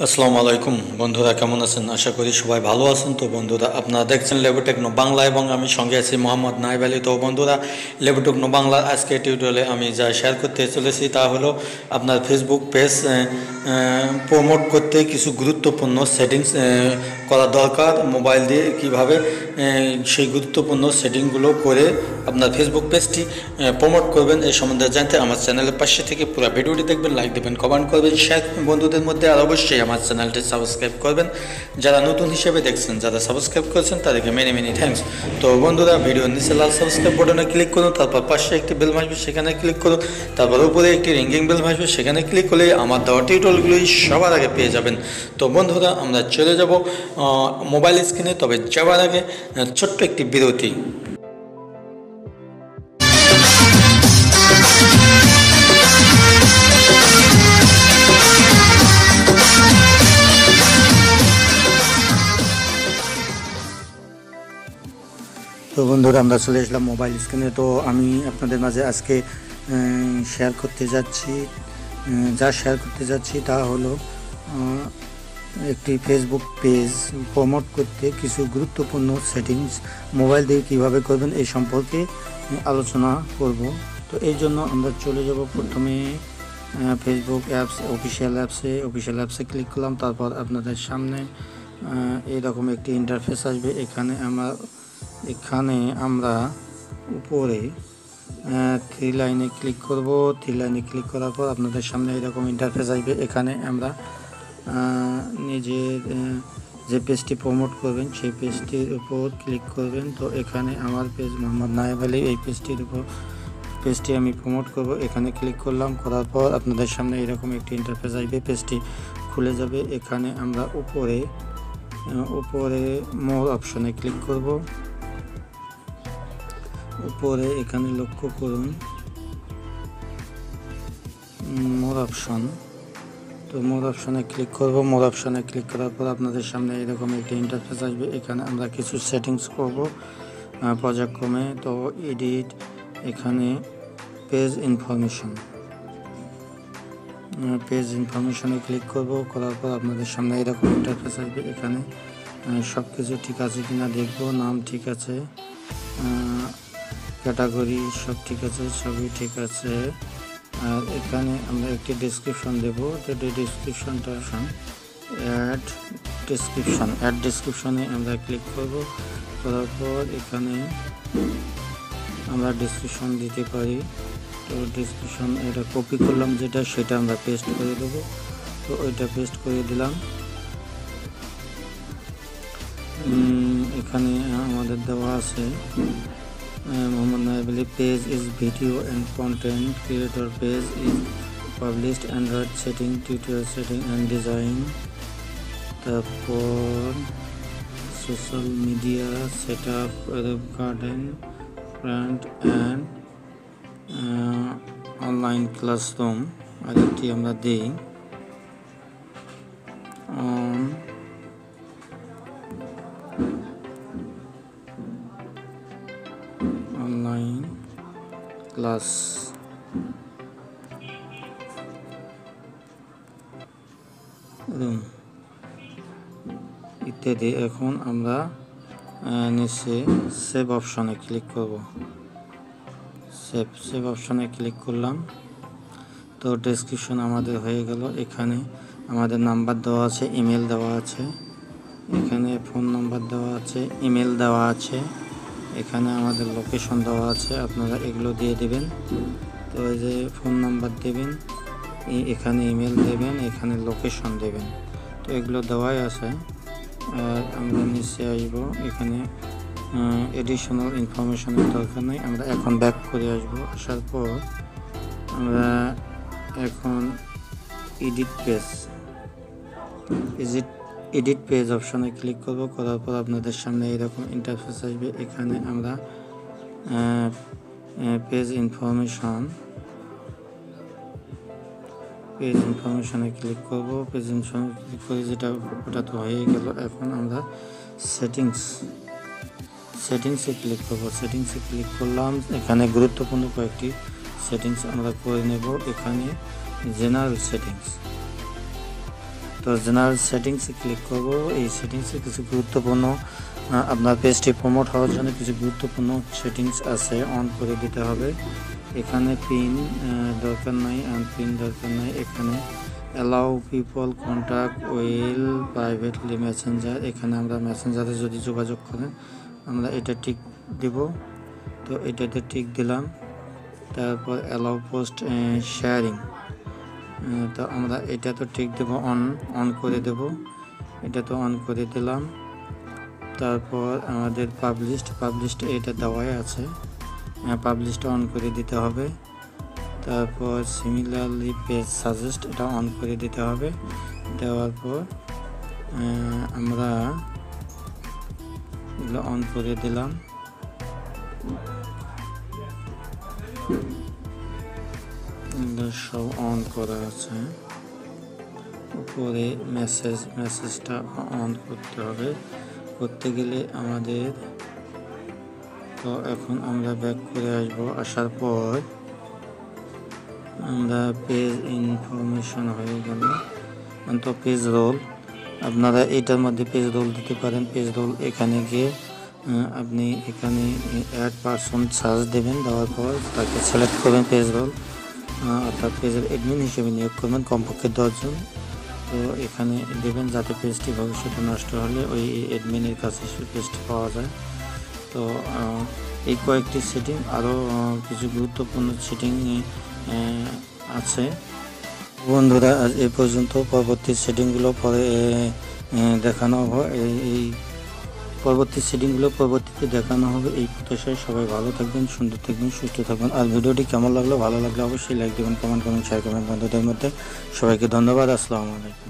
আসসালামু আলাইকুম বন্ধুরা, কেমন আছেন? আশা করি সবাই ভালো আছেন। তো বন্ধুরা, আপনারা দেখছেন লেবু-টেকনো বাংলা এবং আমি সঙ্গে আছি মোহাম্মদ নাইব আলী। তো বন্ধুরা, লেবু-টেকনো বাংলার আজকে টিউটোরিয়ালে আমি যা শেয়ার করতে চলেছি তা হলো আপনার ফেসবুক পেজ প্রমোট করতে কিছু গুরুত্বপূর্ণ সেটিংস করা দরকার। মোবাইল দিয়ে কিভাবে সেই গুরুত্বপূর্ণ সেটিংগুলো করে আপনার ফেসবুক পেজটি প্রমোট করবেন এই সম্বন্ধে জানতে আমার চ্যানেলের পাশে থেকে পুরো ভিডিওটি দেখবেন, লাইক দেবেন, কমেন্ট করবেন, শেয়ার করবেন বন্ধুদের মধ্যে। আর অবশ্যই আমার চ্যানেলটি সাবস্ক্রাইব করবেন যারা নতুন হিসেবে দেখছেন। যারা সাবস্ক্রাইব করেছেন তাদেরকে মেনি মেনি থ্যাঙ্কস। তো বন্ধুরা, ভিডিওর নিচে লাল সাবস্ক্রাইব বাটনে ক্লিক করুন, তারপর পাশে একটি বেল আসবে সেখানে ক্লিক করুন, তারপর উপরে একটি রিঙ্গিং বেল আসবে সেখানে ক্লিক করলে আমার দেওয়া টিউটোরিয়ালগুলোই সবার আগে পেয়ে যাবেন। তো বন্ধুরা, আমরা চলে যাব মোবাইল স্ক্রিনে। তবে যাওয়ার আগে ছোট্ট একটি বিরতি। তো বন্ধুরা, আমরা চলে আসলাম মোবাইল স্ক্রিনে। তো আমি আপনাদের মাঝে আজকে শেয়ার করতে যাচ্ছি তা হলো একটি ফেসবুক পেজ প্রমোট করতে কিছু গুরুত্বপূর্ণ সেটিংস মোবাইল দিয়ে কীভাবে করবেন এই সম্পর্কে আলোচনা করব। তো এই জন্য আমরা চলে যাব প্রথমে ফেসবুক অ্যাপস অফিসিয়াল অ্যাপসে ক্লিক করলাম। তারপর আপনাদের সামনে এইরকম একটি ইন্টারফেস আসবে। এখানে আমরা উপরে থ্রি লাইনে ক্লিক করব। থ্রি লাইনে ক্লিক করার পর আপনাদের সামনে এরকম ইন্টারফেস আসবে। এখানে আমরা নিজের যে পেজটি প্রমোট করবেন সেই পেজটির উপর ক্লিক করবেন। তো এখানে আমার পেজ মোহাম্মদ নাইব আলী, এই পেজটি আমি প্রমোট করব। এখানে ক্লিক করলাম, করার পর আপনাদের সামনে এরকম একটি ইন্টারফেস আসবে, পেজটি খুলে যাবে। এখানে আমরা উপরে মোর অপশনে ক্লিক করব। উপরে এখানে লক্ষ্য করুন মোর অপশন। তো মোর অপশনে ক্লিক করব। মোর অপশনে ক্লিক করার পর আপনাদের সামনে এরকম একটি ইন্টারফেস আসবে। এখানে আমরা কিছু সেটিংস করব পর্যায়ক্রমে। তো এডিট, এখানে পেজ ইনফরমেশনে ক্লিক করব। করার পর আপনাদের সামনে এরকম ইন্টারফেস আসবে। এখানে সব কিছু ঠিক আছে কিনা দেখব, নাম ঠিক আছে, ক্যাটাগরি সব ঠিক আছে, সবই ঠিক আছে। আর এখানে আমরা একটি ডেসক্রিপশন দেব। তো ডেসক্রিপশনটা অ্যাড ডেসক্রিপশনে আমরা ক্লিক করব। করার পর এখানে আমরা ডেসক্রিপশন দিতে পারি। তো ডেসক্রিপশন এটা কপি করলাম, সেটা আমরা পেস্ট করে দেব। তো ওইটা পেস্ট করে দিলাম। এখানে আমাদের দেওয়া আছে Mohammad Naib Ali page is video and content creator, page is published, Android setting, tutorial setting and design, তারপর social media set up, garden, brand and online classroom. আরেকটি আমরা দিই অনলাইন ক্লাস রুম ইত্যাদি। এখন আমরা নিচে সেভ অপশনে ক্লিক করব। সেভ অপশনে ক্লিক করলাম। তো ডেসক্রিপশন আমাদের হয়ে গেল। এখানে আমাদের নাম্বার দেওয়া আছে, ইমেল দেওয়া আছে, এখানে ফোন নাম্বার দেওয়া আছে, ইমেল দেওয়া আছে, এখানে আমাদের লোকেশন দেওয়া আছে। আপনারা এগুলো দিয়ে দেবেন। তো এই যে ফোন নাম্বার দেবেন, এখানে ইমেল দেবেন, এখানে লোকেশন দেবেন। তো এগুলো দেওয়াই আছে। আর আমরা নিচে আসব। এখানে এডিশনাল ইনফরমেশনের দরকার নেই, আমরা এখন ব্যাক করে আসব। আসার পর আমরা এখন এডিট পেজ অপশনে ক্লিক করব। করার পর আপনাদের সামনে এরকম ইন্টারফেস আসবে। এখানে আমরা পেজ ইনফরমেশনে ক্লিক করব। পেজ ইনফরমেশনে ক্লিক করে ওটা তো হয়ে গেল। এখন আমরা সেটিংসে ক্লিক করব। সেটিংসে ক্লিক করলাম। এখানে গুরুত্বপূর্ণ কয়েকটি সেটিংস আমরা করে নেব। এখানে জেনারেল সেটিংস তো জেনারেল সেটিংসে ক্লিক করব। এই সেটিংসে কিছু গুরুত্বপূর্ণ আপনার পেজটি প্রমোট হওয়ার জন্য কিছু গুরুত্বপূর্ণ সেটিংস আছে, অন করে দিতে হবে। এখানে পিন দরকার নাই, আনপিন দরকার নাই। এখানে allow people contact will privately Messenger, এখানে আমরা মেসেঞ্জারে যদি যোগাযোগ করেন আমরা এটা টিক দেব। তো এটাতে টিক দিলাম। তারপর অ্যালাউ পোস্ট শেয়ারিং, তো আমরা এটা তো ঠিক দেব, অন করে দেব। এটা তো অন করে দিলাম। তারপর আমাদের পাবলিশড এটা দেওয়াই আছে, পাবলিশড অন করে দিতে হবে। তারপর সিমিলারলি পেজ সাজেস্ট এটা অন করে দিতে হবে। দেওয়ার পর আমরা এগুলো অন করে দিলাম। সব অন করা আছে। উপরে মেসেজটা অন করতে হবে। করতে গেলে আমাদের, তো এখন আমরা ব্যাক করে আসবো। আসার পর আমরা পেজ ইনফরমেশন হয়ে গেল, তো পেজ রোল, আপনারা এটার মধ্যে পেজ রোল দিতে পারেন। পেজ রোল এখানে গিয়ে আপনি এখানে অ্যাড পারসন সার্চ দেবেন, দেওয়ার পর তাকে সিলেক্ট করবেন পেজ রোল, অর্থাৎ পেজের অ্যাডমিন হিসেবে নিয়োগ করবেন, কমপক্ষে 10 জন। তো এখানে দেবেন যাতে পেজটি ভবিষ্যতে নষ্ট হলে ওই অ্যাডমিনের কাছে পেজটি পাওয়া যায়। তো এই কয়েকটি সেটিং, আরও কিছু গুরুত্বপূর্ণ সেটিং আছে। বন্ধুরা আজ এই পর্যন্ত, পরবর্তী সেটিংগুলো পরে দেখানো হবে। এই পরবর্তী সেটিংগুলো পরবর্তীতে দেখানো হবে। এই প্রত্যাশায় সবাই ভালো থাকবেন, সুন্দর থাকবেন, সুস্থ থাকবেন। আর ভিডিওটি কেমন লাগলো, ভালো লাগলে অবশ্যই লাইক দেবেন, কমেন্ট করবেন, শেয়ার করবেন বন্ধুদের মধ্যে। সবাইকে ধন্যবাদ। আসসালামু আলাইকুম।